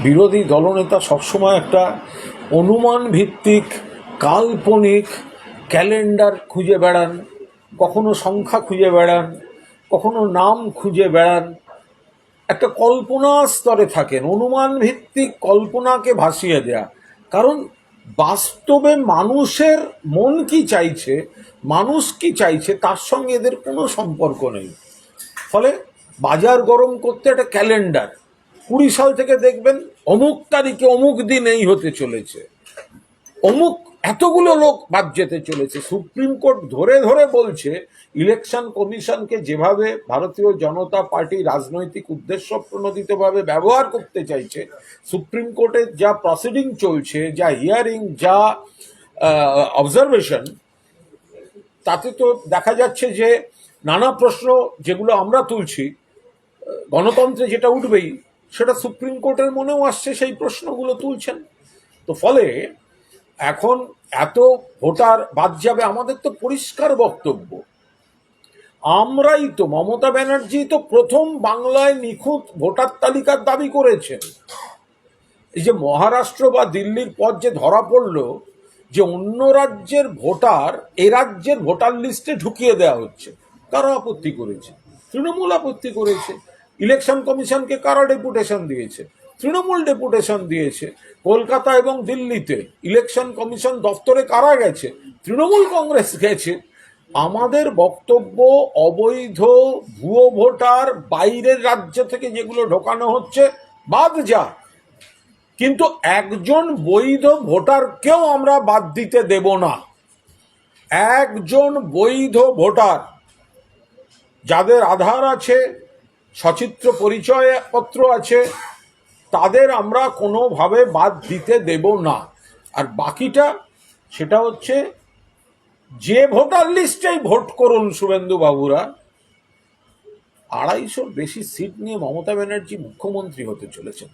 বিরোধী দলনেতা সবসময় একটা অনুমান ভিত্তিক কাল্পনিক ক্যালেন্ডার খুঁজে বেড়ান, কখনো সংখ্যা খুঁজে বেড়ান, কখনো নাম খুঁজে বেড়ান, একটা কল্পনা স্তরে থাকেন, অনুমান ভিত্তিক কল্পনাকে ভাসিয়ে দেয়া। কারণ বাস্তবে মানুষের মন কি চাইছে, মানুষ কি চাইছে, তার সঙ্গে এদের কোনো সম্পর্ক নেই। ফলে বাজার গরম করতে একটা ক্যালেন্ডার, 20 সাল থেকে দেখবেন অমুক তারিখে অমুক দিন এই হতে চলেছে, অমুক এতগুলো লোক বাদ যেতে চলেছে। সুপ্রিম কোর্ট ধরে ধরে বলছে ইলেকশন কমিশনকে যেভাবে ভারতীয় জনতা পার্টি রাজনৈতিক উদ্দেশ্য প্রণোদিতভাবে ব্যবহার করতে চাইছে, সুপ্রিম কোর্টের যা প্রসিডিং চলছে, যা হিয়ারিং, যা অবজারভেশন, তাতে তো দেখা যাচ্ছে যে নানা প্রশ্ন যেগুলো আমরা তুলছি, গণতন্ত্রে যেটা উঠবেই, সেটা সুপ্রিম কোর্টের মনেও আসছে, সেই প্রশ্নগুলো তুলছেন। তো ফলে এখন এত ভোটার বাদ যাবে, আমাদের তো পরিষ্কার বক্তব্য। আমরাই তো, মমতা ব্যানার্জি তো প্রথম বাংলায় নিখুঁত ভোটার তালিকার দাবি করেছেন। এই যে মহারাষ্ট্র বা দিল্লির পর যে ধরা পড়লো যে অন্য রাজ্যের ভোটার এ রাজ্যের ভোটার লিস্টে ঢুকিয়ে দেওয়া হচ্ছে, কারা আপত্তি করেছে? তৃণমূল আপত্তি করেছে। ইলেকশন কমিশনকে কারা ডেপুটেশন দিয়েছে? তৃণমূল ডেপুটেশন দিয়েছে। কলকাতা এবং দিল্লিতে ইলেকশন কমিশন দপ্তরে কারা গেছে? তৃণমূল কংগ্রেস গেছে। আমাদের বক্তব্য, অবৈধ ভুয়ো ভোটার বাইরের রাজ্য থেকে যেগুলো ঢোকানো হচ্ছে বাদ যা, কিন্তু একজন বৈধ ভোটারকেও আমরা বাদ দিতে দেব না। একজন বৈধ ভোটার, যাদের আধার আছে, সচিত্র পরিচয়পত্র আছে, তাদের আমরা কোনোভাবে বাদ দিতে দেব না। আর বাকিটা সেটা হচ্ছে যে ভোটার লিস্টেই ভোট করুন শুভেন্দু বাবুরা। 250-র বেশি সিট নিয়ে মমতা ব্যানার্জি মুখ্যমন্ত্রী হতে চলেছেন।